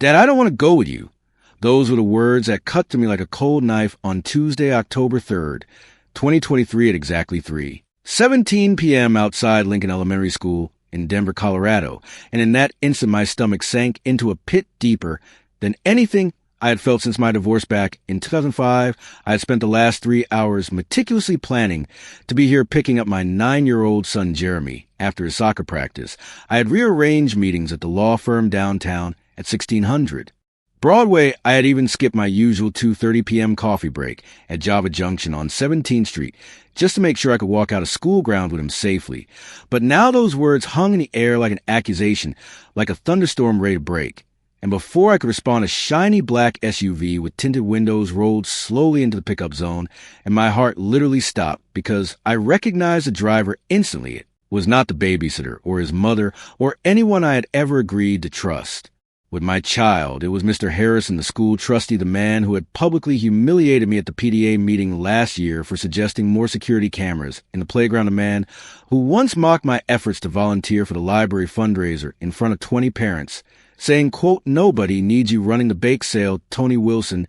"Dad, I don't want to go with you." Those were the words that cut to me like a cold knife on Tuesday, October 3rd, 2023 at exactly 3:17 p.m. outside Lincoln Elementary School in Denver, Colorado. And in that instant, my stomach sank into a pit deeper than anything I had felt since my divorce back in 2005. I had spent the last 3 hours meticulously planning to be here picking up my 9-year-old son, Jeremy, after his soccer practice. I had rearranged meetings at the law firm downtown at 1600. Broadway, I had even skipped my usual 2:30 p.m. coffee break at Java Junction on 17th Street just to make sure I could walk out of school grounds with him safely. But now those words hung in the air like an accusation, like a thunderstorm ready to break. And before I could respond, a shiny black SUV with tinted windows rolled slowly into the pickup zone, and my heart literally stopped because I recognized the driver instantly. It was not the babysitter or his mother or anyone I had ever agreed to trust. With my child, it was Mr. Harrison, the school trustee, the man who had publicly humiliated me at the PTA meeting last year for suggesting more security cameras in the playground, a man who once mocked my efforts to volunteer for the library fundraiser in front of 20 parents, saying, quote, "Nobody needs you running the bake sale, Tony Wilson.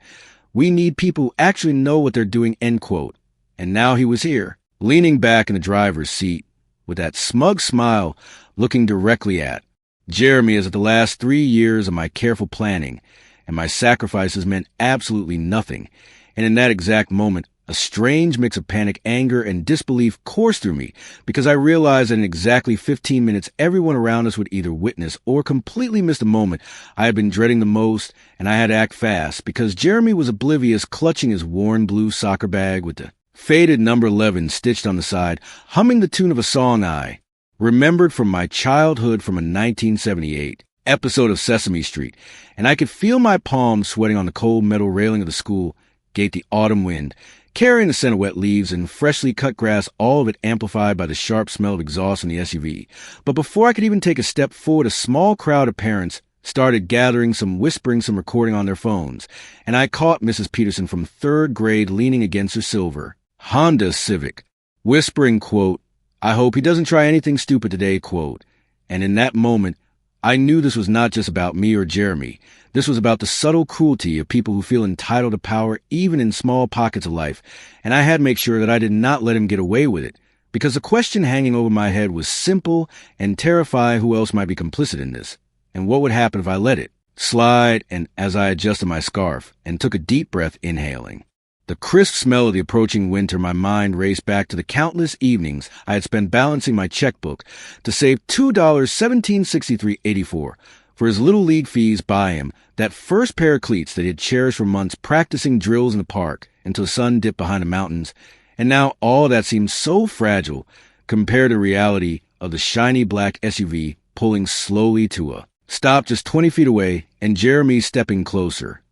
We need people who actually know what they're doing," end quote. And now he was here, leaning back in the driver's seat, with that smug smile looking directly at Jeremy, as if the last 3 years of my careful planning and my sacrifices meant absolutely nothing. And in that exact moment, a strange mix of panic, anger, and disbelief coursed through me because I realized that in exactly 15 minutes, everyone around us would either witness or completely miss the moment I had been dreading the most, and I had to act fast because Jeremy was oblivious, clutching his worn blue soccer bag with the faded number 11 stitched on the side, humming the tune of a song I remembered from my childhood from a 1978 episode of Sesame Street, and I could feel my palms sweating on the cold metal railing of the school gate, the autumn wind, carrying the scent of wet leaves and freshly cut grass, all of it amplified by the sharp smell of exhaust in the SUV. But before I could even take a step forward, a small crowd of parents started gathering, some whispering, some recording on their phones, and I caught Mrs. Peterson from 3rd grade leaning against her silver Honda Civic, whispering, quote, "I hope he doesn't try anything stupid today," quote. And in that moment, I knew this was not just about me or Jeremy. This was about the subtle cruelty of people who feel entitled to power even in small pockets of life. And I had to make sure that I did not let him get away with it, because the question hanging over my head was simple and terrifying: who else might be complicit in this? And what would happen if I let it slide? And as I adjusted my scarf and took a deep breath, inhaling the crisp smell of the approaching winter, my mind raced back to the countless evenings I had spent balancing my checkbook to save $2, $17.63.84 for his little league fees, buy him that first pair of cleats that he had cherished for months, practicing drills in the park until the sun dipped behind the mountains. And now all that seemed so fragile compared to the reality of the shiny black SUV pulling slowly to a stop just 20 feet away, and Jeremy stepping closer,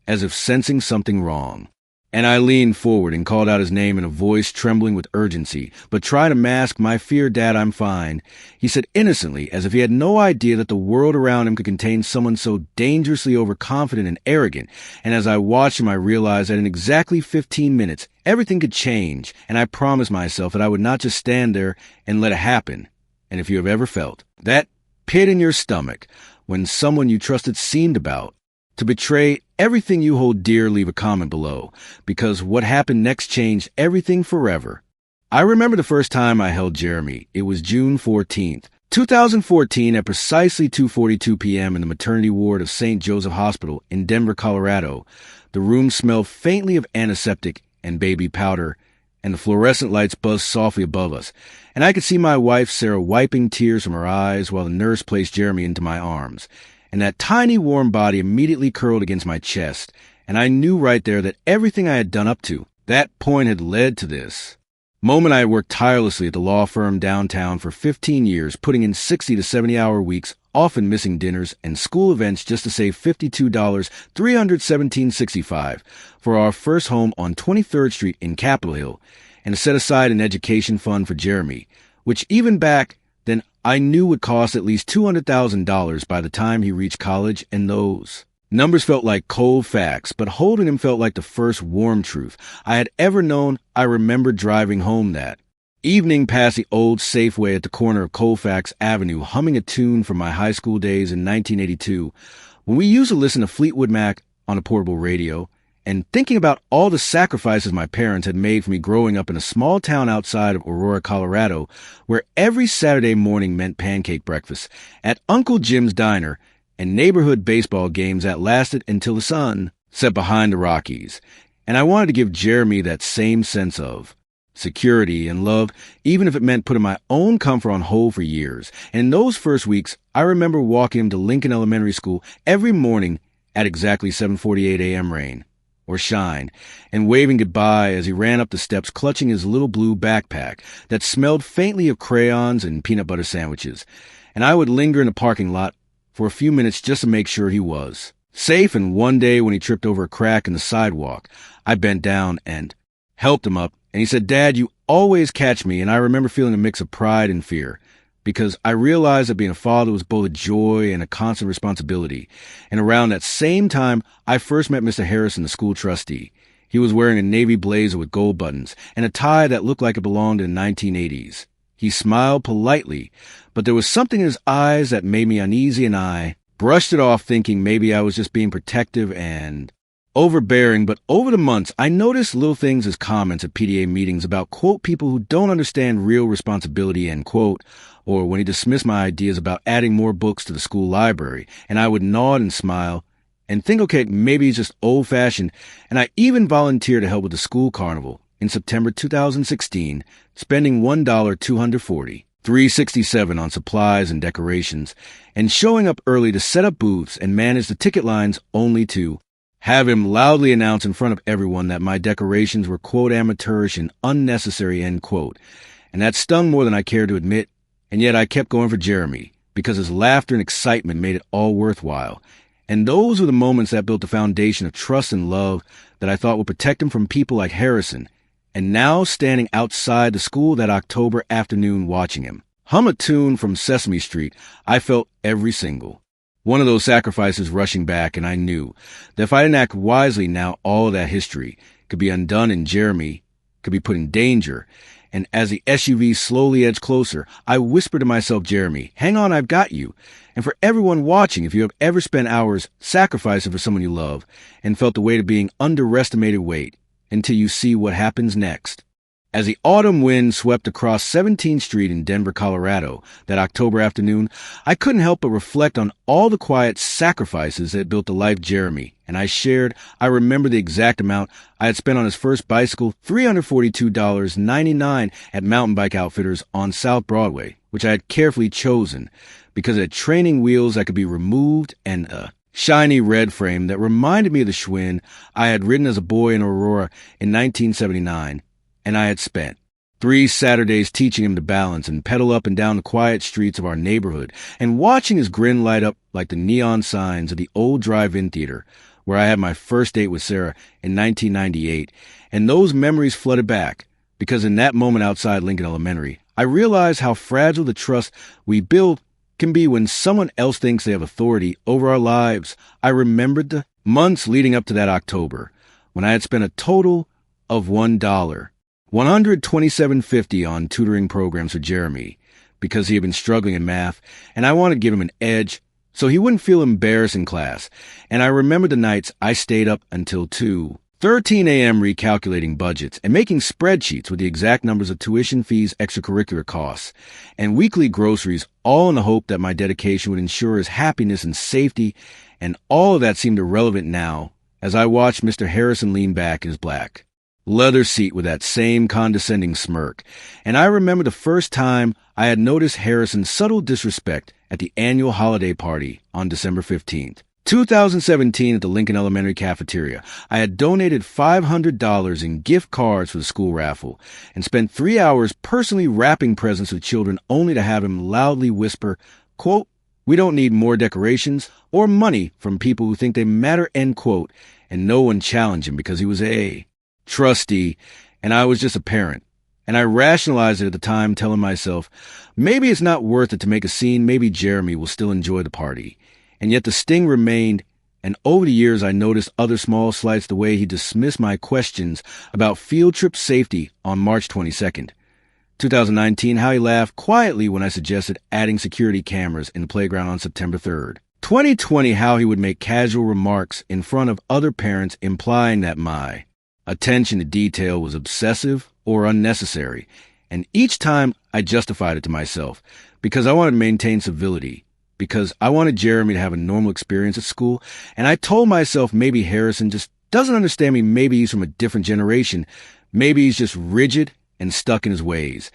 as if sensing something wrong. And I leaned forward and called out his name in a voice trembling with urgency, but trying to mask my fear. "Dad, I'm fine," he said innocently, as if he had no idea that the world around him could contain someone so dangerously overconfident and arrogant. And as I watched him, I realized that in exactly 15 minutes, everything could change, and I promised myself that I would not just stand there and let it happen. And if you have ever felt that pit in your stomach when someone you trusted seemed about to betray everything you hold dear, leave a comment below, because what happened next changed everything forever. I remember the first time I held Jeremy. It was June 14th, 2014, at precisely 2:42 p.m. in the maternity ward of St. Joseph Hospital in Denver, Colorado. The room smelled faintly of antiseptic and baby powder, and the fluorescent lights buzzed softly above us. And I could see my wife, Sarah, wiping tears from her eyes while the nurse placed Jeremy into my arms. And that tiny warm body immediately curled against my chest, and I knew right there that everything I had done up to that point had led to this moment. I had worked tirelessly at the law firm downtown for 15 years, putting in 60 to 70-hour weeks, often missing dinners and school events just to save $52, $317.65 for our first home on 23rd Street in Capitol Hill, and to set aside an education fund for Jeremy, which even back then I knew would cost at least $200,000 by the time he reached college. And those numbers felt like cold facts, but holding him felt like the first warm truth I had ever known. I remembered driving home that evening past the old Safeway at the corner of Colfax Avenue, humming a tune from my high school days in 1982, When we used to listen to Fleetwood Mac on a portable radio, and thinking about all the sacrifices my parents had made for me growing up in a small town outside of Aurora, Colorado, where every Saturday morning meant pancake breakfast at Uncle Jim's Diner and neighborhood baseball games that lasted until the sun set behind the Rockies. And I wanted to give Jeremy that same sense of security and love, even if it meant putting my own comfort on hold for years. And in those first weeks, I remember walking him to Lincoln Elementary School every morning at exactly 7:48 a.m. rain or shine, and waving goodbye as he ran up the steps clutching his little blue backpack that smelled faintly of crayons and peanut butter sandwiches. And I would linger in the parking lot for a few minutes just to make sure he was safe. And one day when he tripped over a crack in the sidewalk, I bent down and helped him up. And he said, "Dad, you always catch me." And I remember feeling a mix of pride and fear, because I realized that being a father was both a joy and a constant responsibility. And around that same time, I first met Mr. Harrison, the school trustee. He was wearing a navy blazer with gold buttons and a tie that looked like it belonged in the 1980s. He smiled politely, but there was something in his eyes that made me uneasy, and I brushed it off, thinking maybe I was just being protective and overbearing. But over the months, I noticed little things as comments at PTA meetings about, quote, people who don't understand real responsibility, end quote, or when he dismissed my ideas about adding more books to the school library. And I would nod and smile and think, okay, maybe he's just old-fashioned. And I even volunteered to help with the school carnival in September 2016, spending $1 $240, $367 on supplies and decorations, and showing up early to set up booths and manage the ticket lines, only to have him loudly announce in front of everyone that my decorations were, quote, amateurish and unnecessary, end quote. And that stung more than I cared to admit, and yet I kept going for Jeremy, because his laughter and excitement made it all worthwhile. And those were the moments that built the foundation of trust and love that I thought would protect him from people like Harrison. And now, standing outside the school that October afternoon watching him hum a tune from Sesame Street, I felt every single one of those sacrifices rushing back, and I knew that if I didn't act wisely now, all of that history could be undone and Jeremy could be put in danger. And as the SUV slowly edged closer, I whispered to myself, "Jeremy, hang on, I've got you." And for everyone watching, if you have ever spent hours sacrificing for someone you love and felt the weight of being underestimated, wait until you see what happens next. As the autumn wind swept across 17th Street in Denver, Colorado, that October afternoon, I couldn't help but reflect on all the quiet sacrifices that built the life Jeremy and I shared. I remember the exact amount I had spent on his first bicycle, $342.99 at Mountain Bike Outfitters on South Broadway, which I had carefully chosen because it had training wheels that could be removed and a shiny red frame that reminded me of the Schwinn I had ridden as a boy in Aurora in 1979. And I had spent 3 Saturdays teaching him to balance and pedal up and down the quiet streets of our neighborhood, and watching his grin light up like the neon signs of the old drive-in theater where I had my first date with Sarah in 1998. And those memories flooded back, because in that moment outside Lincoln Elementary, I realized how fragile the trust we build can be when someone else thinks they have authority over our lives. I remembered the months leading up to that October, when I had spent a total of $1. $127.50 on tutoring programs for Jeremy, because he had been struggling in math, and I wanted to give him an edge so he wouldn't feel embarrassed in class. And I remember the nights I stayed up until 2:13 a.m. recalculating budgets and making spreadsheets with the exact numbers of tuition fees, extracurricular costs, and weekly groceries, all in the hope that my dedication would ensure his happiness and safety. And all of that seemed irrelevant now as I watched Mr. Harrison lean back in his black leather seat with that same condescending smirk. And I remember the first time I had noticed Harrison's subtle disrespect at the annual holiday party on December 15th, 2017 at the Lincoln Elementary cafeteria. I had donated $500 in gift cards for the school raffle and spent 3 hours personally wrapping presents for children, only to have him loudly whisper, quote, "We don't need more decorations or money from people who think they matter," end quote. And no one challenged him because he was a trustee, and I was just a parent. And I rationalized it at the time, telling myself, maybe it's not worth it to make a scene, maybe Jeremy will still enjoy the party. And yet the sting remained, and over the years I noticed other small slights, the way he dismissed my questions about field trip safety on March 22nd, 2019, how he laughed quietly when I suggested adding security cameras in the playground on September 3rd, 2020, how he would make casual remarks in front of other parents implying that my attention to detail was obsessive or unnecessary. And each time I justified it to myself because I wanted to maintain civility, because I wanted Jeremy to have a normal experience at school. And I told myself maybe Harrison just doesn't understand me. Maybe he's from a different generation. Maybe he's just rigid and stuck in his ways.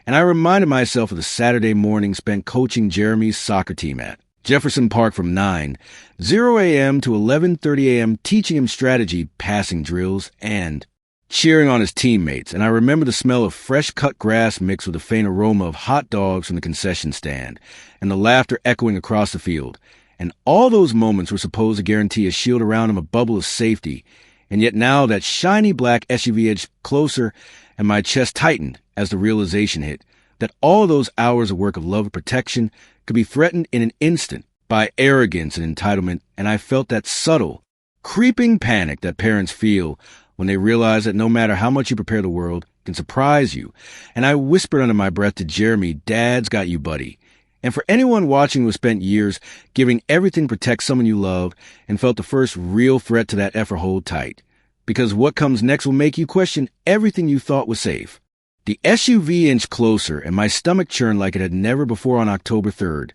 And I reminded myself of the Saturday morning spent coaching Jeremy's soccer team at Jefferson Park from 9:00 a.m. to 11:30 a.m., teaching him strategy, passing drills, and cheering on his teammates. And I remember the smell of fresh cut grass mixed with the faint aroma of hot dogs from the concession stand, and the laughter echoing across the field. And all those moments were supposed to guarantee a shield around him, a bubble of safety. And yet now that shiny black SUV edged closer, and my chest tightened as the realization hit that all those hours of work of love and protection could be threatened in an instant by arrogance and entitlement. And I felt that subtle, creeping panic that parents feel when they realize that no matter how much you prepare, the world can surprise you. And I whispered under my breath to Jeremy, "Dad's got you, buddy." And for anyone watching who has spent years giving everything to protect someone you love and felt the first real threat to that effort, hold tight. Because what comes next will make you question everything you thought was safe. The SUV inched closer, and my stomach churned like it had never before on October 3rd,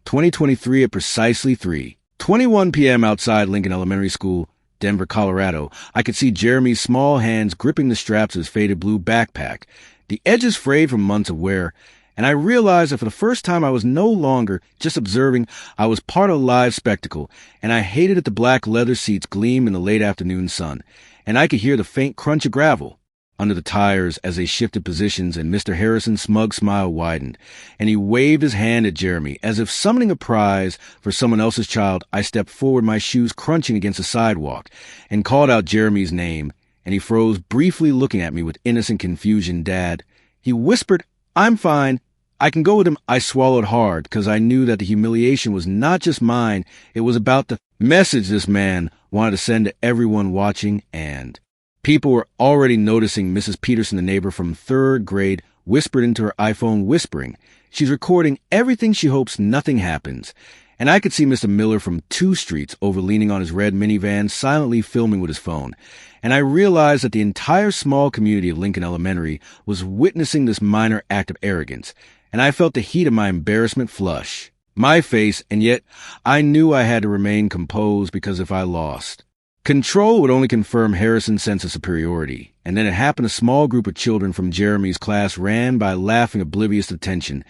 2023 at precisely 3:21 p.m. outside Lincoln Elementary School, Denver, Colorado. I could see Jeremy's small hands gripping the straps of his faded blue backpack, the edges frayed from months of wear, and I realized that for the first time I was no longer just observing, I was part of a live spectacle, and I hated that the black leather seats gleamed in the late afternoon sun, and I could hear the faint crunch of gravel under the tires as they shifted positions, and Mr. Harrison's smug smile widened, and he waved his hand at Jeremy as if summoning a prize for someone else's child. I stepped forward, my shoes crunching against the sidewalk, and called out Jeremy's name, and he froze, briefly looking at me with innocent confusion. "Dad," he whispered. "I'm fine. I can go with him." I swallowed hard because I knew that the humiliation was not just mine. It was about the message this man wanted to send to everyone watching, and people were already noticing. Mrs. Peterson, the neighbor from 3rd grade, whispered into her iPhone, whispering, "She's recording everything. She hopes nothing happens." And I could see Mr. Miller from 2 streets over, leaning on his red minivan, silently filming with his phone. And I realized that the entire small community of Lincoln Elementary was witnessing this minor act of arrogance. And I felt the heat of my embarrassment flush my face, and yet I knew I had to remain composed, because if I lost control, would only confirm Harrison's sense of superiority. And then it happened. A small group of children from Jeremy's class ran by, laughing, oblivious to tension,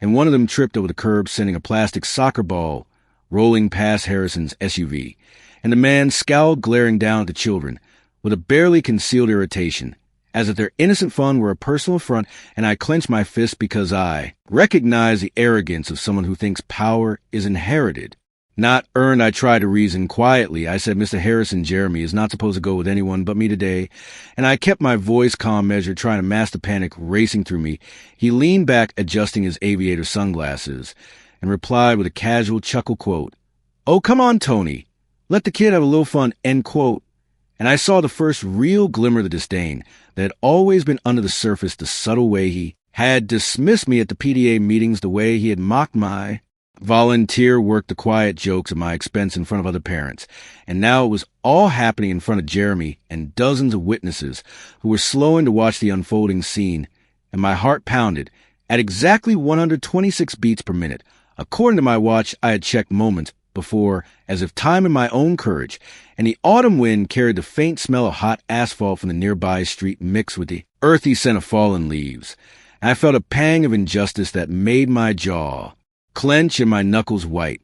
and one of them tripped over the curb, sending a plastic soccer ball rolling past Harrison's SUV. And the man scowled, glaring down at the children with a barely concealed irritation, as if their innocent fun were a personal affront. And I clenched my fist because I recognized the arrogance of someone who thinks power is inherited, not earned. I tried to reason quietly. I said, "Mr. Harrison, Jeremy is not supposed to go with anyone but me today." And I kept my voice calm, measured, trying to mask the panic racing through me. He leaned back, adjusting his aviator sunglasses, and replied with a casual chuckle, quote, "Oh, come on, Tony. Let the kid have a little fun," end quote. And I saw the first real glimmer of the disdain that had always been under the surface, the subtle way he had dismissed me at the PTA meetings, the way he had mocked my volunteer work, the quiet jokes at my expense in front of other parents. And now it was all happening in front of Jeremy and dozens of witnesses who were slowing to watch the unfolding scene. And my heart pounded at exactly 126 beats per minute. According to my watch, I had checked moments before, as if timing my own courage, and the autumn wind carried the faint smell of hot asphalt from the nearby street, mixed with the earthy scent of fallen leaves. And I felt a pang of injustice that made my jaw clench and my knuckles white.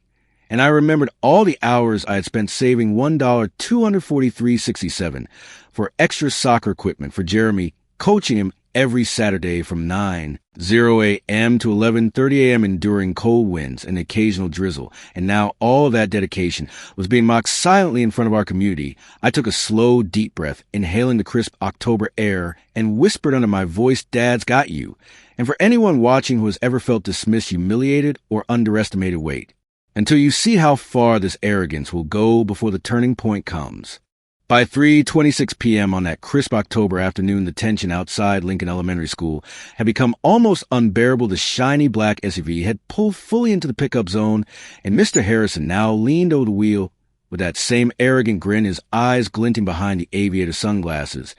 And I remembered all the hours I had spent saving $1,243.67 for extra soccer equipment for Jeremy, coaching him every Saturday from 9:00 a.m. to 11:30 a.m., enduring cold winds and occasional drizzle. And now all of that dedication was being mocked silently in front of our community. I took a slow, deep breath, inhaling the crisp October air, and whispered under my voice, "Dad's got you." And for anyone watching who has ever felt dismissed, humiliated, or underestimated, wait until you see how far this arrogance will go before the turning point comes. By 3:26 p.m. on that crisp October afternoon, the tension outside Lincoln Elementary School had become almost unbearable. The shiny black SUV had pulled fully into the pickup zone, and Mr. Harrison now leaned over the wheel with that same arrogant grin, his eyes glinting behind the aviator sunglasses.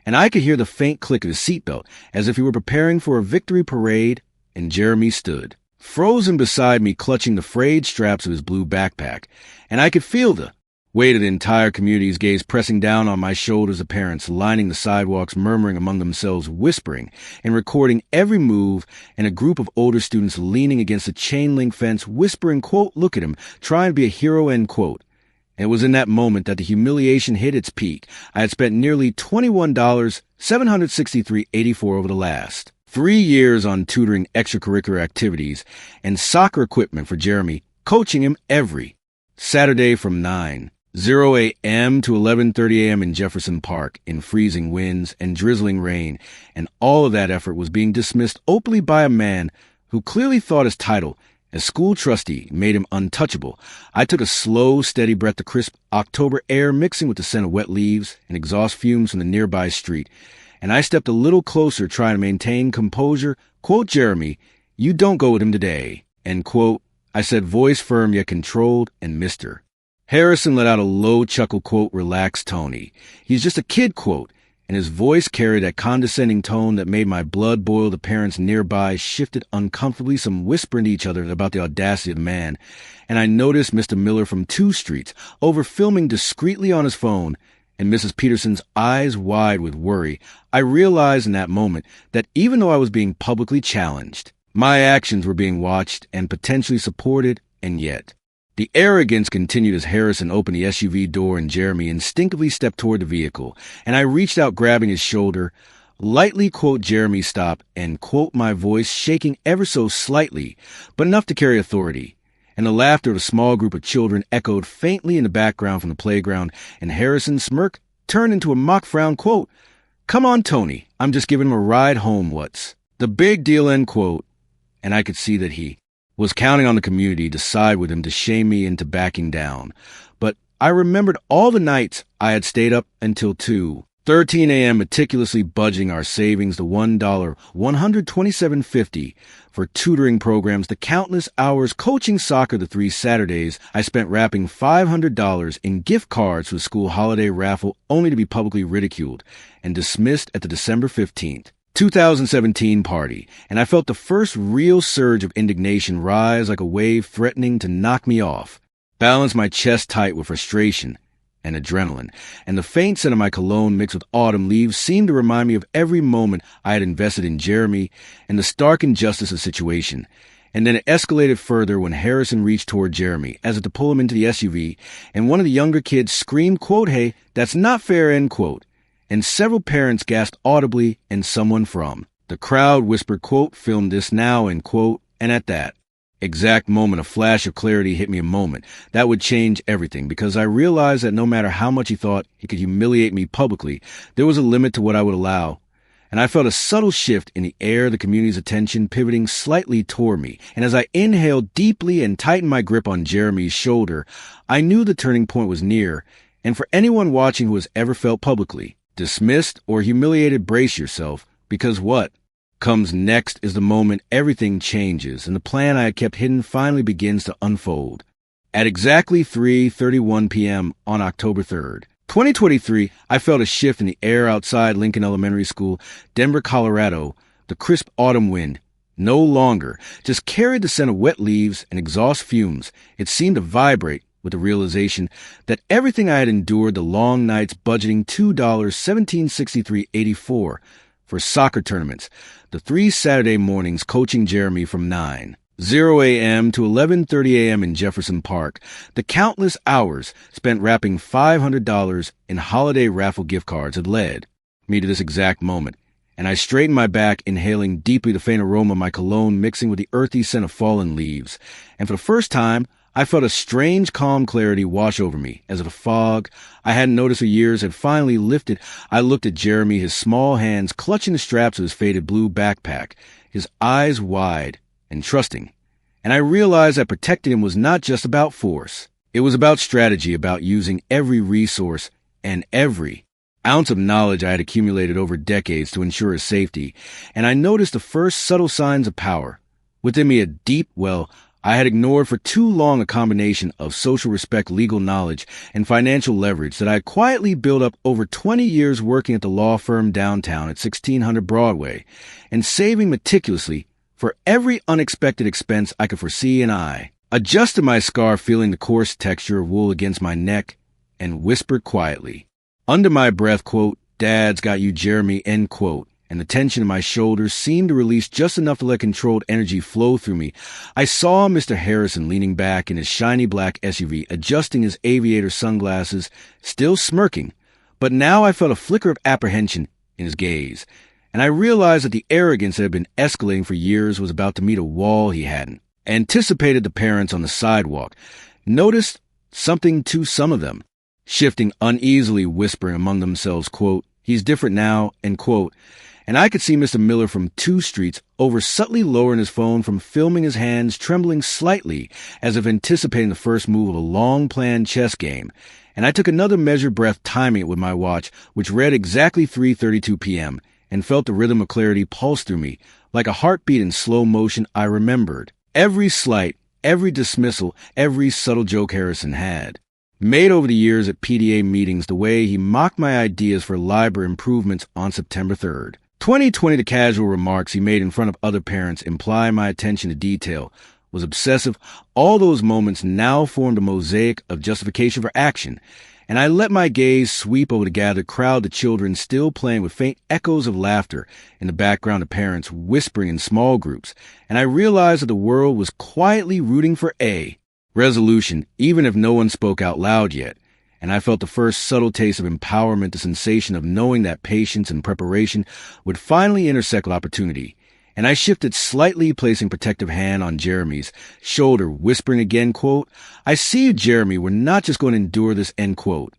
And I could hear the faint click of his seatbelt, as if he were preparing for a victory parade, and Jeremy stood, frozen beside me, clutching the frayed straps of his blue backpack, and I could feel the weight of the entire community's gaze pressing down on my shoulders. The parents lining the sidewalks, murmuring among themselves, whispering and recording every move, and a group of older students leaning against a chain-link fence, whispering, quote, "Look at him, trying to be a hero," end quote. And it was in that moment that the humiliation hit its peak. I had spent nearly $21, $763.84 over the last 3 years on tutoring, extracurricular activities, and soccer equipment for Jeremy, coaching him every Saturday from 9:00 a.m. to 11:30 a.m. in Jefferson Park, in freezing winds and drizzling rain, and all of that effort was being dismissed openly by a man who clearly thought his title as school trustee made him untouchable. I took a slow, steady breath of crisp October air mixing with the scent of wet leaves and exhaust fumes from the nearby street, and I stepped a little closer, trying to maintain composure. Quote, "Jeremy, you don't go with him today," end quote. I said, voice firm yet controlled, and Mr. Harrison let out a low chuckle, quote, "Relax, Tony. He's just a kid," quote, and his voice carried that condescending tone that made my blood boil. The parents nearby shifted uncomfortably, some whispering to each other about the audacity of the man, and I noticed Mr. Miller from 2 streets over filming discreetly on his phone, and Mrs. Peterson's eyes wide with worry. I realized in that moment that even though I was being publicly challenged, my actions were being watched and potentially supported, and yet the arrogance continued as Harrison opened the SUV door and Jeremy instinctively stepped toward the vehicle, and I reached out, grabbing his shoulder, lightly, quote, "Jeremy, stop," and, quote, my voice shaking ever so slightly, but enough to carry authority. And the laughter of a small group of children echoed faintly in the background from the playground, and Harrison's smirk turned into a mock frown, quote, "Come on, Tony, I'm just giving him a ride home, what's the big deal," end quote. And I could see that he was counting on the community to side with him, to shame me into backing down. But I remembered all the nights I had stayed up until 2:13 a.m. meticulously budgeting our savings, the $1, $127.50 for tutoring programs, the countless hours coaching soccer, the 3 Saturdays I spent wrapping $500 in gift cards for the school holiday raffle, only to be publicly ridiculed and dismissed at the December 15th. 2017 party, and I felt the first real surge of indignation rise like a wave threatening to knock me off, balance my chest tight with frustration and adrenaline, and the faint scent of my cologne mixed with autumn leaves seemed to remind me of every moment I had invested in Jeremy and the stark injustice of the situation. And then it escalated further when Harrison reached toward Jeremy, as if to pull him into the SUV, and one of the younger kids screamed, quote, "Hey, that's not fair," end quote. And several parents gasped audibly, and someone from the crowd whispered, quote, "Film this now," end quote. And at that exact moment, a flash of clarity hit me, a moment that would change everything, because I realized that no matter how much he thought he could humiliate me publicly, there was a limit to what I would allow. And I felt a subtle shift in the air, the community's attention pivoting slightly toward me. And as I inhaled deeply and tightened my grip on Jeremy's shoulder, I knew the turning point was near. And for anyone watching who has ever felt publicly dismissed or humiliated, brace yourself, because what comes next is the moment everything changes, and the plan I had kept hidden finally begins to unfold. At exactly 3:31 p.m. on October 3rd, 2023, I felt a shift in the air outside Lincoln Elementary School, Denver, Colorado. The crisp autumn wind no longer just carried the scent of wet leaves and exhaust fumes. It seemed to vibrate with the realization that everything I had endured, the long nights budgeting $2, $1763.84 for soccer tournaments, the 3 Saturday mornings coaching Jeremy from 9:00 a.m. to 11:30 a.m. in Jefferson Park, the countless hours spent wrapping $500 in holiday raffle gift cards had led me to this exact moment. And I straightened my back, inhaling deeply the faint aroma of my cologne mixing with the earthy scent of fallen leaves. And for the first time, I felt a strange, calm clarity wash over me, as if a fog I hadn't noticed for years had finally lifted. I looked at Jeremy, his small hands clutching the straps of his faded blue backpack, his eyes wide and trusting. And I realized that protecting him was not just about force. It was about strategy, about using every resource and every ounce of knowledge I had accumulated over decades to ensure his safety, and I noticed the first subtle signs of power. Within me a deep well I had ignored for too long, a combination of social respect, legal knowledge, and financial leverage that I had quietly built up over 20 years working at the law firm downtown at 1600 Broadway, and saving meticulously for every unexpected expense I could foresee. And I adjusted my scarf, feeling the coarse texture of wool against my neck, and whispered quietly, under my breath, quote, "Dad's got you, Jeremy," end quote. And the tension in my shoulders seemed to release just enough to let controlled energy flow through me. I saw Mr. Harrison leaning back in his shiny black SUV, adjusting his aviator sunglasses, still smirking. But now I felt a flicker of apprehension in his gaze, and I realized that the arrogance that had been escalating for years was about to meet a wall he hadn't anticipated. The parents on the sidewalk noticed something to some of them, shifting uneasily, whispering among themselves, quote, "He's different now," end quote. And I could see Mr. Miller from 2 streets over, subtly lowering his phone from filming, his hands trembling slightly as if anticipating the first move of a long-planned chess game. And I took another measured breath, timing it with my watch, which read exactly 3:32 p.m., and felt the rhythm of clarity pulse through me. Like a heartbeat in slow motion, I remembered every slight, every dismissal, every subtle joke Harrison had made over the years at PDA meetings, the way he mocked my ideas for library improvements on September 3rd. 2020, the casual remarks he made in front of other parents imply my attention to detail was obsessive. All those moments now formed a mosaic of justification for action, and I let my gaze sweep over the gathered crowd, the children still playing with faint echoes of laughter in the background, of parents whispering in small groups, and I realized that the world was quietly rooting for a resolution, even if no one spoke out loud yet. And I felt the first subtle taste of empowerment, the sensation of knowing that patience and preparation would finally intersect with opportunity. And I shifted slightly, placing protective hand on Jeremy's shoulder, whispering again, quote, "I see you, Jeremy. We're not just going to endure this," end quote.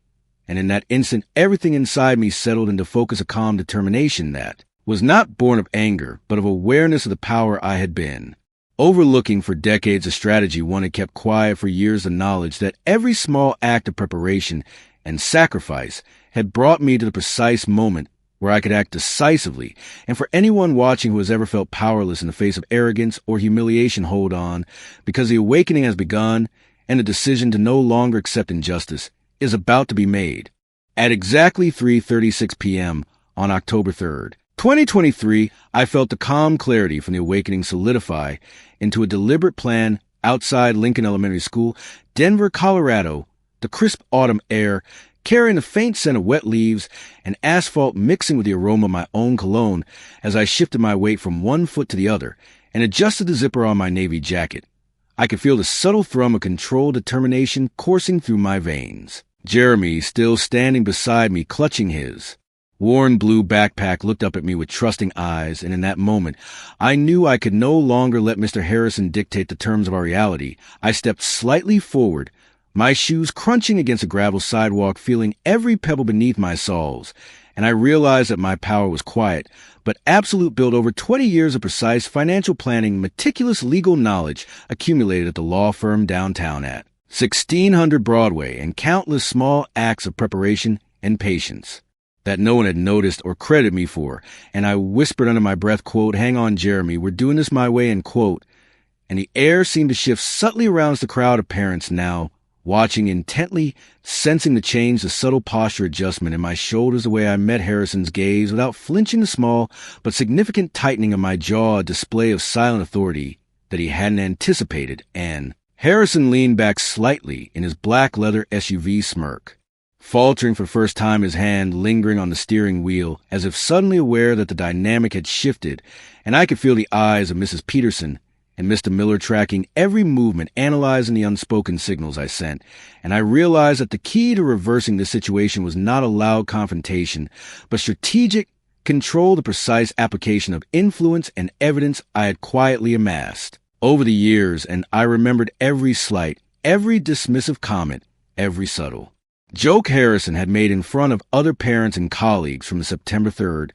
And in that instant, everything inside me settled into focus, a calm determination that was not born of anger, but of awareness of the power I had been overlooking for decades, a strategy one had kept quiet for years, the knowledge that every small act of preparation and sacrifice had brought me to the precise moment where I could act decisively. And for anyone watching who has ever felt powerless in the face of arrogance or humiliation, hold on, because the awakening has begun, and the decision to no longer accept injustice is about to be made. At exactly 3:36 p.m. on October 3rd, 2023, I felt the calm clarity from the awakening solidify into a deliberate plan outside Lincoln Elementary School, Denver, Colorado, the crisp autumn air carrying the faint scent of wet leaves and asphalt mixing with the aroma of my own cologne as I shifted my weight from one foot to the other and adjusted the zipper on my navy jacket. I could feel the subtle thrum of controlled determination coursing through my veins. Jeremy, still standing beside me, clutching his worn blue backpack, looked up at me with trusting eyes, and in that moment, I knew I could no longer let Mr. Harrison dictate the terms of our reality. I stepped slightly forward, my shoes crunching against a gravel sidewalk, feeling every pebble beneath my soles, and I realized that my power was quiet, but absolute, built over 20 years of precise financial planning, meticulous legal knowledge accumulated at the law firm downtown at 1600 Broadway, and countless small acts of preparation and patience that no one had noticed or credited me for. And I whispered under my breath, quote, "Hang on, Jeremy, we're doing this my way," end quote. And the air seemed to shift subtly around the crowd of parents now, watching intently, sensing the change, the subtle posture adjustment in my shoulders, the way I met Harrison's gaze without flinching, the small but significant tightening of my jaw, a display of silent authority that he hadn't anticipated. And Harrison leaned back slightly in his black leather SUV smirk, faltering for the first time, his hand lingering on the steering wheel, as if suddenly aware that the dynamic had shifted, and I could feel the eyes of Mrs. Peterson and Mr. Miller tracking every movement, analyzing the unspoken signals I sent. And I realized that the key to reversing this situation was not a loud confrontation, but strategic control, the precise application of influence and evidence I had quietly amassed over the years. And I remembered every slight, every dismissive comment, every subtle joke Harrison had made in front of other parents and colleagues, from the September 3rd,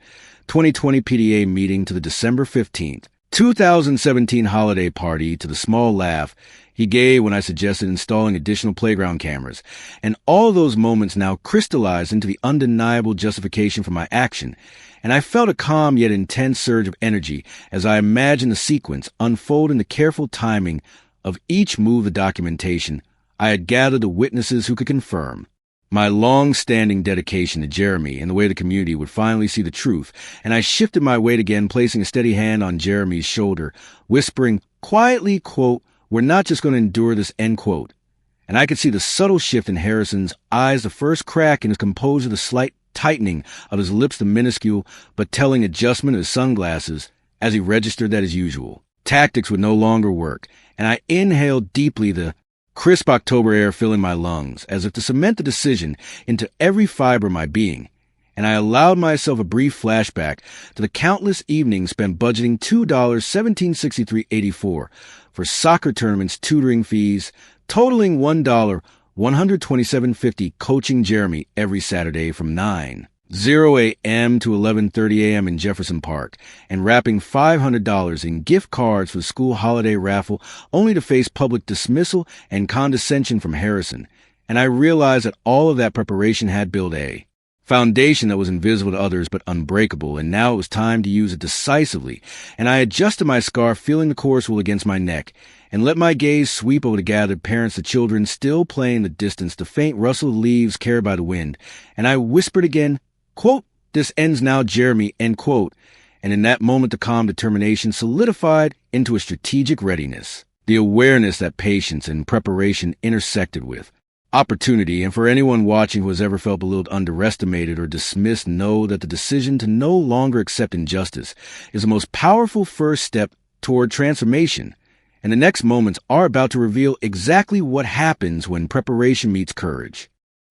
2020 PDA meeting to the December 15th, 2017 holiday party, to the small laugh he gave when I suggested installing additional playground cameras, and all those moments now crystallized into the undeniable justification for my action, and I felt a calm yet intense surge of energy as I imagined the sequence unfold in the careful timing of each move of the documentation. I had gathered the witnesses who could confirm my long-standing dedication to Jeremy and the way the community would finally see the truth, and I shifted my weight again, placing a steady hand on Jeremy's shoulder, whispering quietly, quote, "We're not just going to endure this," end quote. And I could see the subtle shift in Harrison's eyes, the first crack in his composure, the slight tightening of his lips, the minuscule but telling adjustment of his sunglasses as he registered that, as usual, tactics would no longer work, and I inhaled deeply, the crisp October air filling my lungs, as if to cement the decision into every fiber of my being, and I allowed myself a brief flashback to the countless evenings spent budgeting $2, $17.63.84 for soccer tournaments, tutoring fees, totaling $1, $127.50, coaching Jeremy every Saturday from 9:00 a.m. to 11:30 a.m. in Jefferson Park, and wrapping $500 in gift cards for the school holiday raffle, only to face public dismissal and condescension from Harrison. And I realized that all of that preparation had built a foundation that was invisible to others but unbreakable, and now it was time to use it decisively. And I adjusted my scarf, feeling the chorus wool against my neck, and let my gaze sweep over the gathered parents, the children still playing in the distance, the faint rustle of leaves carried by the wind. And I whispered again, quote, "This ends now, Jeremy," end quote. And in that moment, the calm determination solidified into a strategic readiness, the awareness that patience and preparation intersected with opportunity. And for anyone watching who has ever felt belittled, underestimated, or dismissed, know that the decision to no longer accept injustice is the most powerful first step toward transformation. And the next moments are about to reveal exactly what happens when preparation meets courage.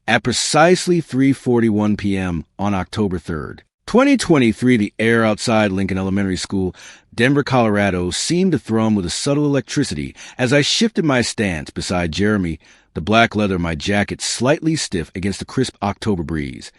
At precisely 3:41 p.m. on October 3rd, 2023, the air outside Lincoln Elementary School, Denver, Colorado, seemed to thrum with a subtle electricity as I shifted my stance beside Jeremy, the black leather of my jacket slightly stiff against the crisp October breeze.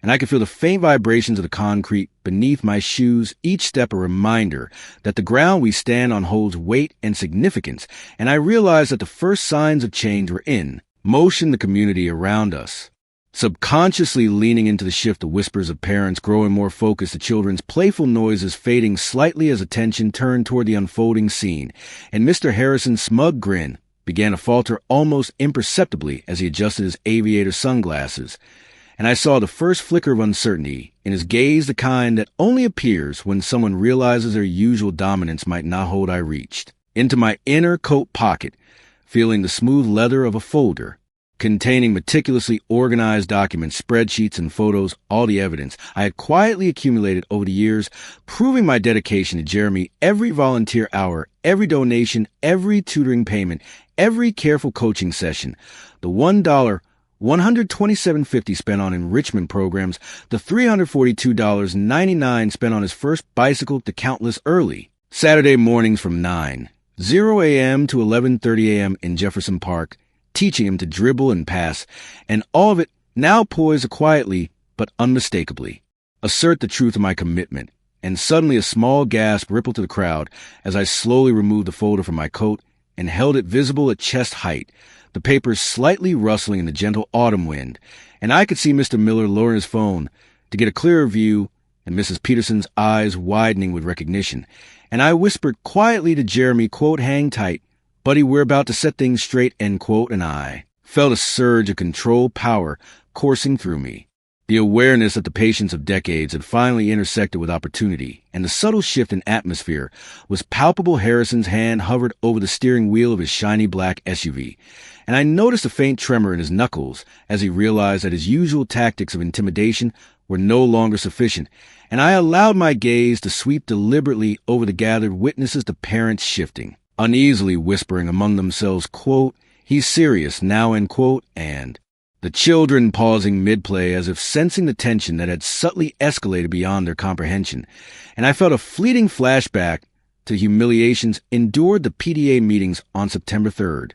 And I could feel the faint vibrations of the concrete beneath my shoes, each step a reminder that the ground we stand on holds weight and significance, and I realized that the first signs of change were in motion, the community around us. Subconsciously leaning into the shift, the whispers of parents growing more focused, the children's playful noises fading slightly as attention turned toward the unfolding scene, and Mr. Harrison's smug grin began to falter almost imperceptibly as he adjusted his aviator sunglasses. And I saw the first flicker of uncertainty in his gaze, the kind that only appears when someone realizes their usual dominance might not hold. I reached into my inner coat pocket, feeling the smooth leather of a folder containing meticulously organized documents, spreadsheets, and photos, all the evidence I had quietly accumulated over the years, proving my dedication to Jeremy. Every volunteer hour, every donation, every tutoring payment, every careful coaching session, the $1, $127.50 spent on enrichment programs, the $342.99 spent on his first bicycle, the countless early Saturday mornings from 9:00 a.m. to 11:30 a.m. in Jefferson Park, teaching him to dribble and pass, and all of it now poised to quietly but unmistakably assert the truth of my commitment. And suddenly a small gasp rippled to the crowd as I slowly removed the folder from my coat and held it visible at chest height, the papers slightly rustling in the gentle autumn wind, and I could see Mr. Miller lower his phone to get a clearer view, and Mrs. Peterson's eyes widening with recognition. And I whispered quietly to Jeremy, quote, "Hang tight, buddy, we're about to set things straight," end quote, and I felt a surge of controlled power coursing through me. The awareness that the patience of decades had finally intersected with opportunity, and the subtle shift in atmosphere was palpable. Harrison's hand hovered over the steering wheel of his shiny black SUV, and I noticed a faint tremor in his knuckles as he realized that his usual tactics of intimidation were no longer sufficient, and I allowed my gaze to sweep deliberately over the gathered witnesses, the parents shifting, uneasily whispering among themselves, quote, "He's serious now," end quote, and the children pausing mid-play as if sensing the tension that had subtly escalated beyond their comprehension. And I felt a fleeting flashback to humiliations endured, the PDA meetings on September 3rd,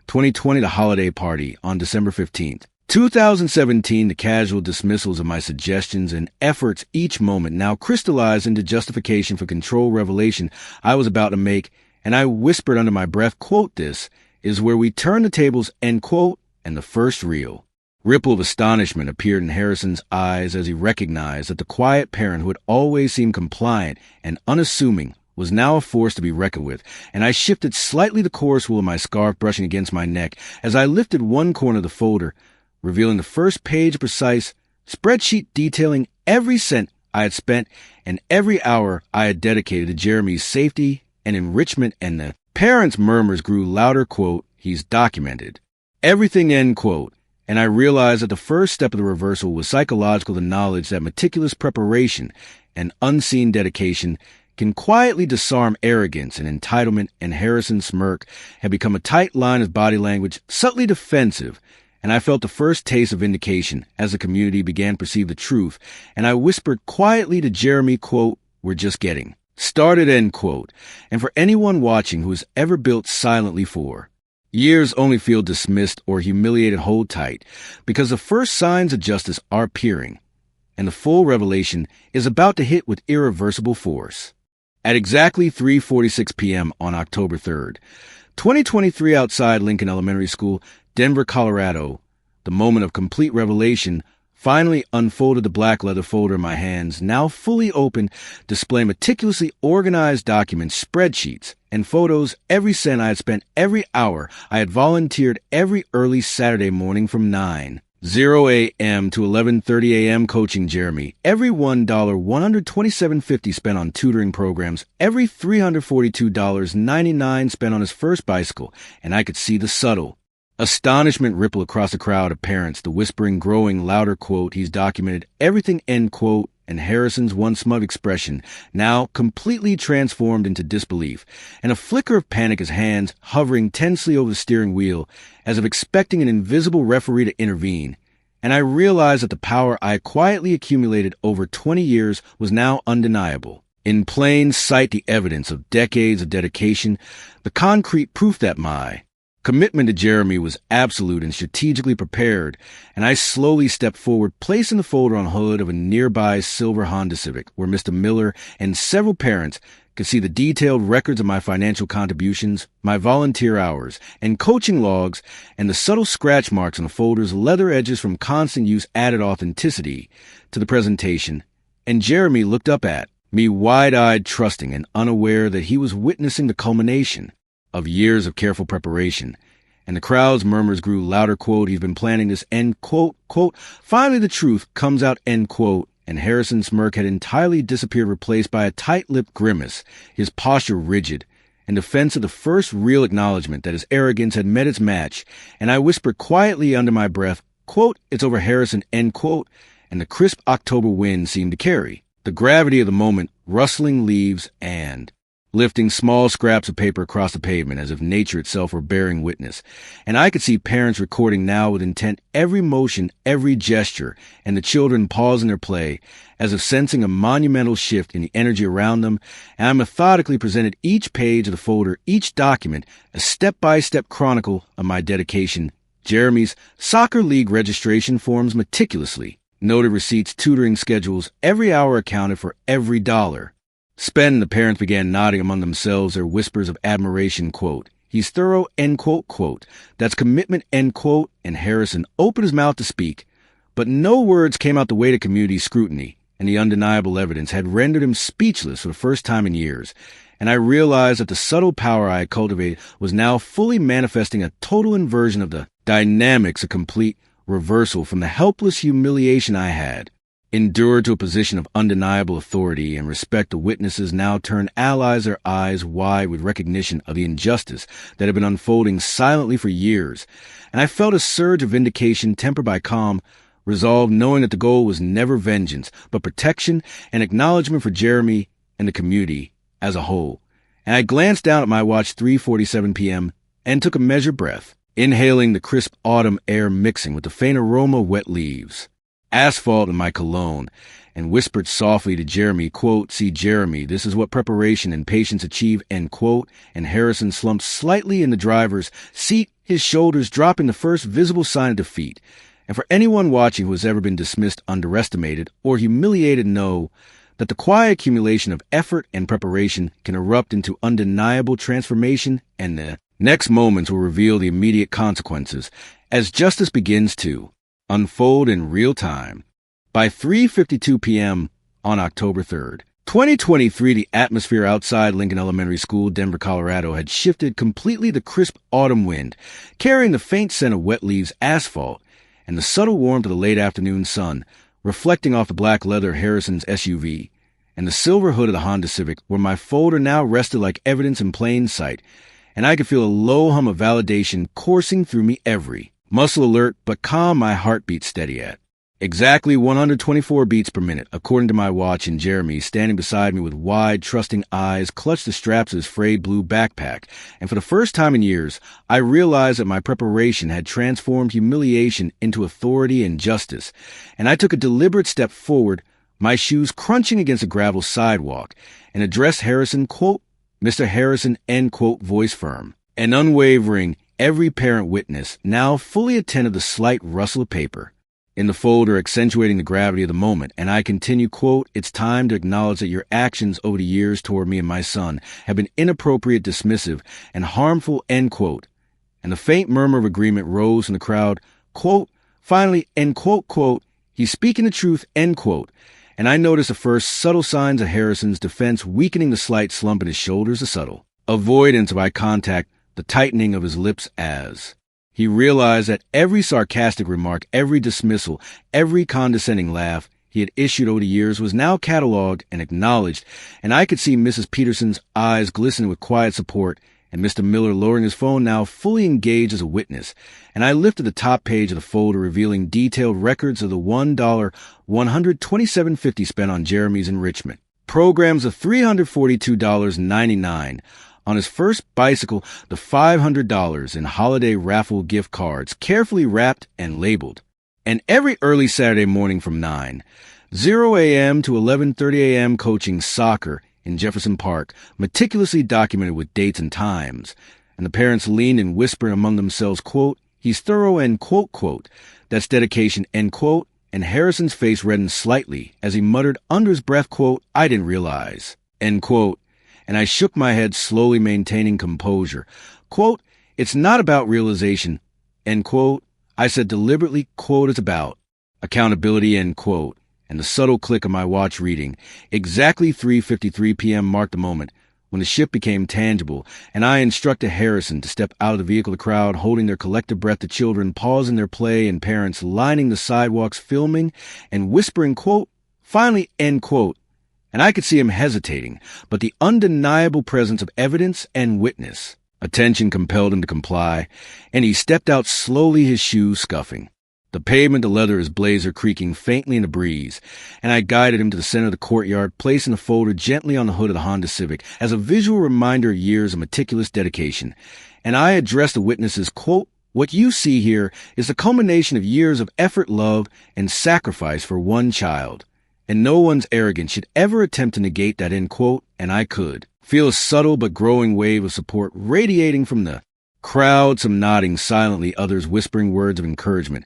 2020, the holiday party on December 15th, 2017, the casual dismissals of my suggestions and efforts each moment now crystallized into justification for control revelation I was about to make, and I whispered under my breath, quote, "This is where we turn the tables, end quote, and the first reel. Ripple of astonishment appeared in Harrison's eyes as he recognized that the quiet parent who had always seemed compliant and unassuming was now a force to be reckoned with, and I shifted slightly the chorus wool of my scarf brushing against my neck as I lifted one corner of the folder, revealing the first page of precise spreadsheet detailing every cent I had spent and every hour I had dedicated to Jeremy's safety and enrichment, and the parents' murmurs grew louder, quote, he's documented everything, end quote. And I realized that the first step of the reversal was psychological, the knowledge that meticulous preparation and unseen dedication can quietly disarm arrogance and entitlement, and Harrison's smirk had become a tight line of body language, subtly defensive, and I felt the first taste of vindication as the community began to perceive the truth, and I whispered quietly to Jeremy, quote, we're just getting started, end quote. And for anyone watching who has ever built silently for years only feel dismissed or humiliated, hold tight, because the first signs of justice are appearing, and the full revelation is about to hit with irreversible force. At exactly 3:46 p.m. on October 3rd, 2023, outside Lincoln Elementary School, Denver, Colorado, the moment of complete revelation finally unfolded. The black leather folder in my hands, now fully open, displaying meticulously organized documents, spreadsheets, and photos, every cent I had spent, every hour I had volunteered every early Saturday morning from 9:00 a.m. to 11:30 a.m. coaching Jeremy, every $127.50 spent on tutoring programs, every $342.99 spent on his first bicycle, and I could see the subtle astonishment ripple across the crowd of parents, the whispering growing louder, quote, he's documented everything, end quote, and Harrison's once smug expression now completely transformed into disbelief, and a flicker of panic, his hands hovering tensely over the steering wheel as if expecting an invisible referee to intervene. And I realized that the power I quietly accumulated over 20 years was now undeniable. In plain sight, the evidence of decades of dedication, the concrete proof that my commitment to Jeremy was absolute and strategically prepared, and I slowly stepped forward, placing the folder on the hood of a nearby silver Honda Civic, where Mr. Miller and several parents could see the detailed records of my financial contributions, my volunteer hours, and coaching logs, and the subtle scratch marks on the folder's leather edges from constant use added authenticity to the presentation. And Jeremy looked up at me, wide-eyed, trusting, and unaware that he was witnessing the culmination of years of careful preparation. And the crowd's murmurs grew louder, quote, he's been planning this, end quote, quote. Finally the truth comes out, end quote, and Harrison's smirk had entirely disappeared, replaced by a tight-lipped grimace, his posture rigid, in defense of the first real acknowledgement that his arrogance had met its match. And I whispered quietly under my breath, quote, it's over, Harrison, end quote, and the crisp October wind seemed to carry the gravity of the moment, rustling leaves and lifting small scraps of paper across the pavement as if nature itself were bearing witness. And I could see parents recording now with intent every motion, every gesture, and the children pausing their play as if sensing a monumental shift in the energy around them. And I methodically presented each page of the folder, each document, a step-by-step chronicle of my dedication. Jeremy's soccer league registration forms meticulously noted receipts, tutoring schedules, every hour accounted for, every dollar spent. The parents began nodding among themselves, their whispers of admiration, quote, he's thorough, end quote, quote, that's commitment, end quote. And Harrison opened his mouth to speak, but no words came out the weight of community scrutiny, and the undeniable evidence had rendered him speechless for the first time in years. And I realized that the subtle power I had cultivated was now fully manifesting a total inversion of the dynamics, a complete reversal from the helpless humiliation I had endured to a position of undeniable authority and respect. The witnesses now turned allies, their eyes wide with recognition of the injustice that had been unfolding silently for years. And I felt a surge of vindication tempered by calm resolve, knowing that the goal was never vengeance, but protection and acknowledgement for Jeremy and the community as a whole. And I glanced down at my watch, 3:47 p.m., and took a measured breath, inhaling the crisp autumn air mixing with the faint aroma of wet leaves, asphalt, and my cologne, and whispered softly to Jeremy, quote, see, Jeremy, this is what preparation and patience achieve, end quote. And Harrison slumped slightly in the driver's seat, his shoulders dropping the first visible sign of defeat. And for anyone watching who has ever been dismissed, underestimated, or humiliated, know that the quiet accumulation of effort and preparation can erupt into undeniable transformation, and the Next moments will reveal the immediate consequences as justice begins to unfold in real time. By 3:52 p.m. on October 3rd, 2023, the atmosphere outside Lincoln Elementary School, Denver, Colorado, had shifted completely. The crisp autumn wind, carrying the faint scent of wet leaves, asphalt, and the subtle warmth of the late afternoon sun, reflecting off the black leather Harrison's SUV, and the silver hood of the Honda Civic, where my folder now rested like evidence in plain sight, and I could feel a low hum of validation coursing through me, every muscle alert but calm, my heartbeat steady at exactly 124 beats per minute, according to my watch, and Jeremy, standing beside me with wide, trusting eyes, clutched the straps of his frayed blue backpack, and for the first time in years, I realized that my preparation had transformed humiliation into authority and justice, and I took a deliberate step forward, my shoes crunching against a gravel sidewalk, and addressed Harrison, quote, Mr. Harrison, end quote, voice firm and unwavering, every parent witness, now fully attentive to the slight rustle of paper in the folder, accentuating the gravity of the moment, and I continue, quote, it's time to acknowledge that your actions over the years toward me and my son have been inappropriate, dismissive, and harmful, end quote. And the faint murmur of agreement rose from the crowd, quote, finally, end quote, quote, he's speaking the truth, end quote. And I noticed the first subtle signs of Harrison's defense, weakening, the slight slump in his shoulders, the subtle avoidance of eye contact, the tightening of his lips as he realized that every sarcastic remark, every dismissal, every condescending laugh he had issued over the years was now cataloged and acknowledged, and I could see Mrs. Peterson's eyes glistening with quiet support, and Mr. Miller lowering his phone, now fully engaged as a witness, and I lifted the top page of the folder, revealing detailed records of the $1 $127.50 spent on Jeremy's enrichment, programs of $342.99 on his first bicycle, the $500 in holiday raffle gift cards, carefully wrapped and labeled, and every early Saturday morning from 9:00 a.m. to 11:30 a.m. coaching soccer in Jefferson Park, meticulously documented with dates and times, and the parents leaned and whispered among themselves, quote, he's thorough, end quote, quote, that's dedication, end quote, and Harrison's face reddened slightly as he muttered under his breath, quote, I didn't realize, end quote, and I shook my head, slowly maintaining composure, quote, it's not about realization, end quote, I said deliberately, quote, it's about accountability, end quote. And the subtle click of my watch reading, exactly 3:53 p.m. marked the moment when the shift became tangible, and I instructed Harrison to step out of the vehicle. The crowd, holding their collective breath, the children pausing their play, and parents lining the sidewalks, filming and whispering, quote, finally, end quote. And I could see him hesitating, but the undeniable presence of evidence and witness. Attention compelled him to comply, and he stepped out slowly, his shoes scuffing the pavement, the leather of his blazer creaking faintly in the breeze, and I guided him to the center of the courtyard, placing the folder gently on the hood of the Honda Civic as a visual reminder of years of meticulous dedication. And I addressed the witnesses, quote, what you see here is the culmination of years of effort, love, and sacrifice for one child. And no one's arrogance should ever attempt to negate that, end quote, and I could feel a subtle but growing wave of support radiating from the crowd, some nodding silently, others whispering words of encouragement.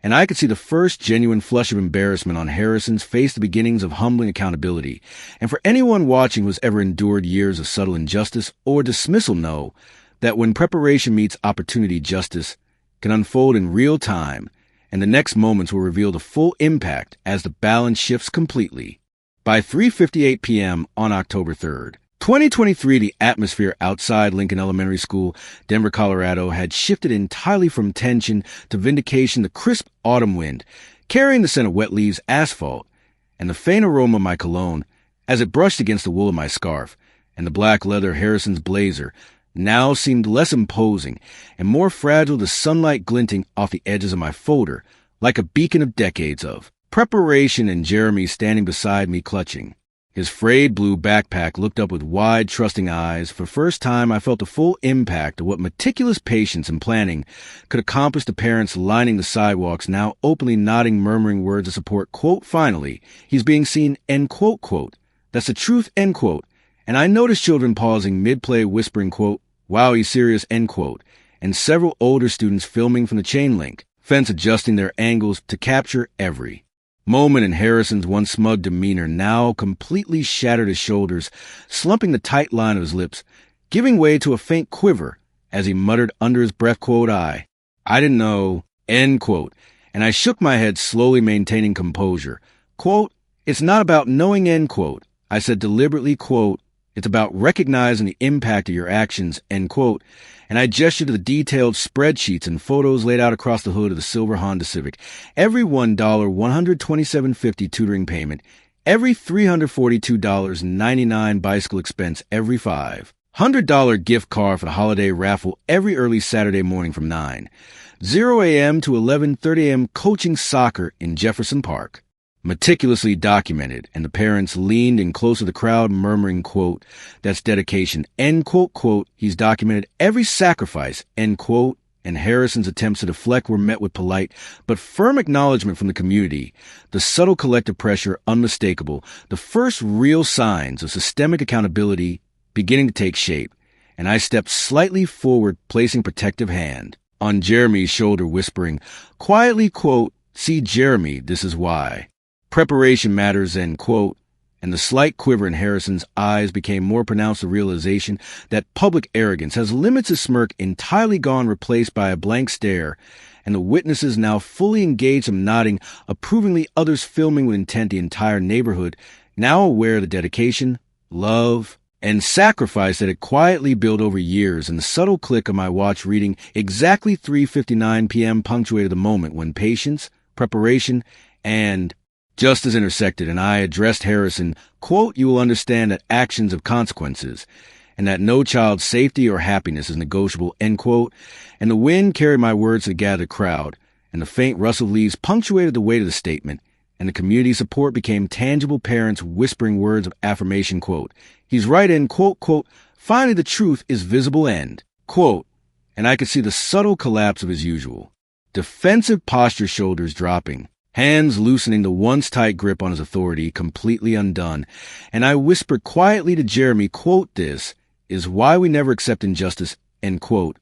And I could see the first genuine flush of embarrassment on Harrison's face, the beginnings of humbling accountability. And for anyone watching who has ever endured years of subtle injustice or dismissal, know that when preparation meets opportunity, justice can unfold in real time, and the next moments will reveal the full impact as the balance shifts completely. By 3:58 p.m. on October 3rd, 2023, the atmosphere outside Lincoln Elementary School, Denver, Colorado, had shifted entirely from tension to vindication. The crisp autumn wind, carrying the scent of wet leaves, asphalt, and the faint aroma of my cologne as it brushed against the wool of my scarf, and the black leather Harrison's blazer now seemed less imposing and more fragile, the sunlight glinting off the edges of my folder like a beacon of decades of preparation, and Jeremy standing beside me clutching his frayed blue backpack, looked up with wide, trusting eyes. For the first time, I felt the full impact of what meticulous patience and planning could accomplish. The parents lining the sidewalks, now openly nodding, murmuring words of support, quote, finally, he's being seen, end quote, quote, that's the truth, end quote. And I noticed children pausing mid-play, whispering, quote, wow, he's serious, end quote, and several older students filming from the chain link fence, adjusting their angles to capture every moment. In Harrison's once smug demeanor now completely shattered, his shoulders slumping, the tight line of his lips giving way to a faint quiver as he muttered under his breath, quote, I didn't know, end quote. And I shook my head, slowly maintaining composure. Quote, it's not about knowing, end quote. I said deliberately, quote, it's about recognizing the impact of your actions, end quote. And I gestured to the detailed spreadsheets and photos laid out across the hood of the silver Honda Civic. Every $1 $127.50 tutoring payment, every $342.99 bicycle expense, every $500 gift card for the holiday raffle every early Saturday morning from 9:00 a.m. to 11:30 a.m. coaching soccer in Jefferson Park. Meticulously documented, and the parents leaned in close to the crowd, murmuring, quote, that's dedication, end quote, quote, he's documented every sacrifice, end quote, and Harrison's attempts to deflect were met with polite but firm acknowledgement from the community, the subtle collective pressure unmistakable, the first real signs of systemic accountability beginning to take shape, and I stepped slightly forward, placing protective hand on Jeremy's shoulder, whispering, quietly, quote, see, Jeremy, this is why. Preparation matters, end quote, and the slight quiver in Harrison's eyes became more pronounced, the realization that public arrogance has limits of smirk entirely gone, replaced by a blank stare, and the witnesses now fully engaged, some nodding approvingly, others filming with intent, the entire neighborhood now aware of the dedication, love, and sacrifice that had quietly built over years, and the subtle click of my watch reading exactly 3:59 p.m. punctuated the moment when patience, preparation, and justice intersected, and I addressed Harrison, quote, you will understand that actions have consequences, and that no child's safety or happiness is negotiable, end quote, and the wind carried my words to the gathered crowd, and the faint rustle of leaves punctuated the weight of the statement, and the community support became tangible, parents whispering words of affirmation, quote, he's right, end quote, quote, finally the truth is visible, end quote, and I could see the subtle collapse of his usual defensive posture, shoulders dropping, hands loosening, the once tight grip on his authority completely undone, and I whispered quietly to Jeremy, quote, this is why we never accept injustice, end quote,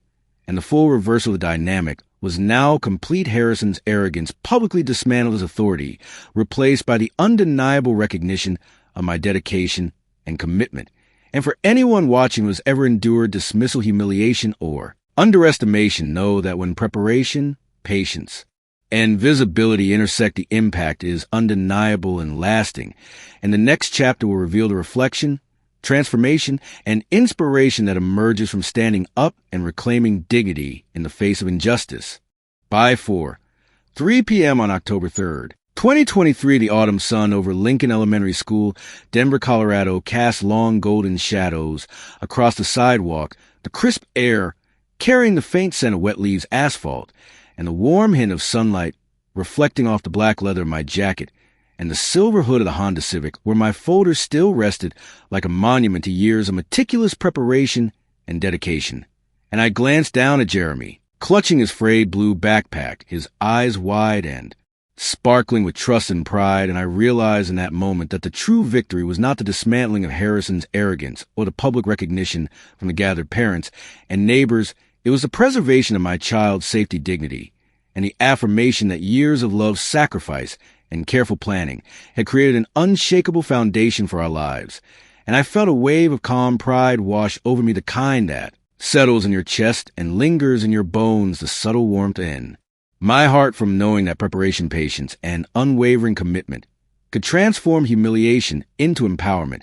and the full reversal of the dynamic was now complete. Harrison's arrogance publicly dismantled his authority, replaced by the undeniable recognition of my dedication and commitment. And for anyone watching who has ever endured dismissal, humiliation, or underestimation, know that when preparation, patience, and visibility intersect, the impact is undeniable and lasting, and the next chapter will reveal the reflection, transformation, and inspiration that emerges from standing up and reclaiming dignity in the face of injustice. By 3 p.m. on October 3rd, 2023, the autumn sun over Lincoln Elementary School, Denver, Colorado, cast long golden shadows across the sidewalk, the crisp air carrying the faint scent of wet leaves, asphalt, and the warm hint of sunlight reflecting off the black leather of my jacket and the silver hood of the Honda Civic, where my folder still rested like a monument to years of meticulous preparation and dedication. And I glanced down at Jeremy, clutching his frayed blue backpack, his eyes wide and sparkling with trust and pride, and I realized in that moment that the true victory was not the dismantling of Harrison's arrogance or the public recognition from the gathered parents and neighbors. It was the preservation of my child's safety, dignity, and the affirmation that years of love, sacrifice, and careful planning had created an unshakable foundation for our lives. And I felt a wave of calm pride wash over me, the kind that settles in your chest and lingers in your bones, the subtle warmth in my heart from knowing that preparation, patience, and unwavering commitment could transform humiliation into empowerment.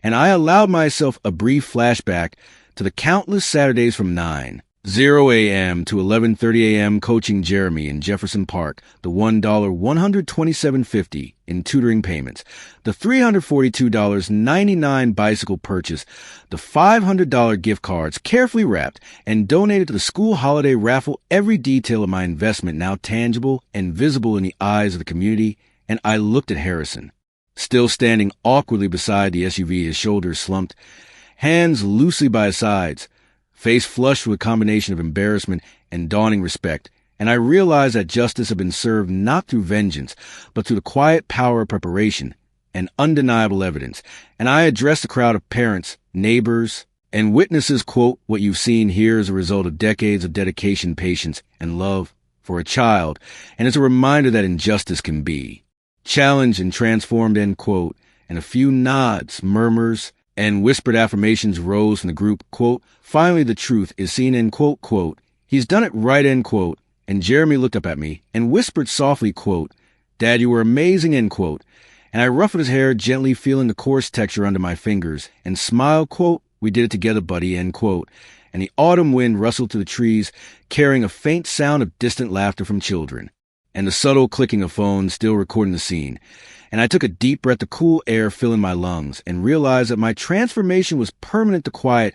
And I allowed myself a brief flashback to the countless Saturdays from 9:00 a.m. to 11:30 a.m. coaching Jeremy in Jefferson Park, the $1 $127.50 in tutoring payments, the $342.99 bicycle purchase, the $500 gift cards carefully wrapped and donated to the school holiday raffle, every detail of my investment now tangible and visible in the eyes of the community. And I looked at Harrison, still standing awkwardly beside the SUV, his shoulders slumped, hands loosely by his sides, face flushed with a combination of embarrassment and dawning respect, and I realized that justice had been served not through vengeance, but through the quiet power of preparation and undeniable evidence. And I addressed the crowd of parents, neighbors, and witnesses, quote, what you've seen here is a result of decades of dedication, patience, and love for a child, and it's a reminder that injustice can be challenged and transformed, end quote, and a few nods, murmurs, And whispered affirmations rose from the group, quote, finally the truth is seen in, quote, quote, he's done it right, end quote. And Jeremy looked up at me and whispered softly, quote, Dad, you were amazing, end quote. And I ruffled his hair, gently feeling the coarse texture under my fingers, and smiled, quote, we did it together, buddy, end quote. And the autumn wind rustled through the trees, carrying a faint sound of distant laughter from children, and the subtle clicking of phones still recording the scene. And I took a deep breath of cool air filling my lungs and realized that my transformation was permanent. The quiet,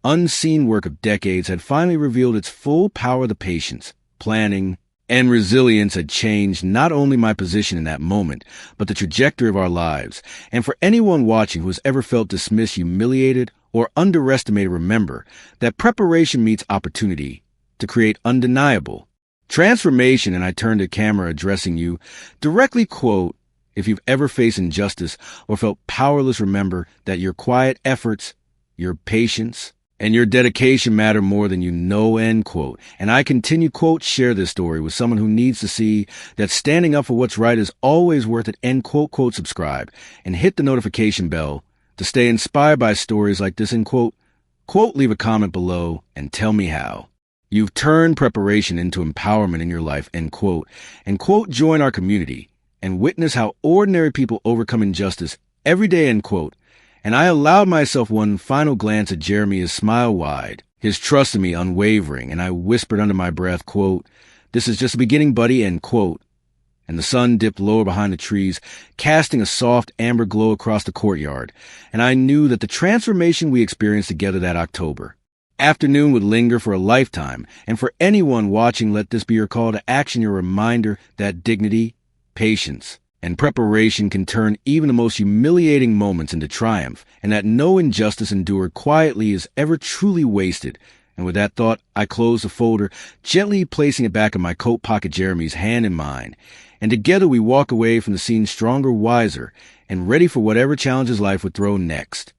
unseen work of decades had finally revealed its full power. The patience, planning, and resilience had changed not only my position in that moment, but the trajectory of our lives. And for anyone watching who has ever felt dismissed, humiliated, or underestimated, remember that preparation meets opportunity to create undeniable transformation. And I turned to camera addressing you directly, quote, if you've ever faced injustice or felt powerless, remember that your quiet efforts, your patience, and your dedication matter more than you know, end quote. And I continue, quote, share this story with someone who needs to see that standing up for what's right is always worth it, end quote, quote, subscribe and hit the notification bell to stay inspired by stories like this, end quote. Quote, leave a comment below and tell me how you've turned preparation into empowerment in your life, end quote. And quote, join our community and witness how ordinary people overcome injustice every day, end quote. And I allowed myself one final glance at Jeremy, his smile wide, his trust in me unwavering, and I whispered under my breath, quote, this is just the beginning, buddy, end quote. And the sun dipped lower behind the trees, casting a soft amber glow across the courtyard, and I knew that the transformation we experienced together that October afternoon would linger for a lifetime. And for anyone watching, let this be your call to action, your reminder that dignity, patience, and preparation can turn even the most humiliating moments into triumph, and that no injustice endured quietly is ever truly wasted. And with that thought, I closed the folder, gently placing it back in my coat pocket, Jeremy's hand in mine. And together we walk away from the scene stronger, wiser, and ready for whatever challenges life would throw next.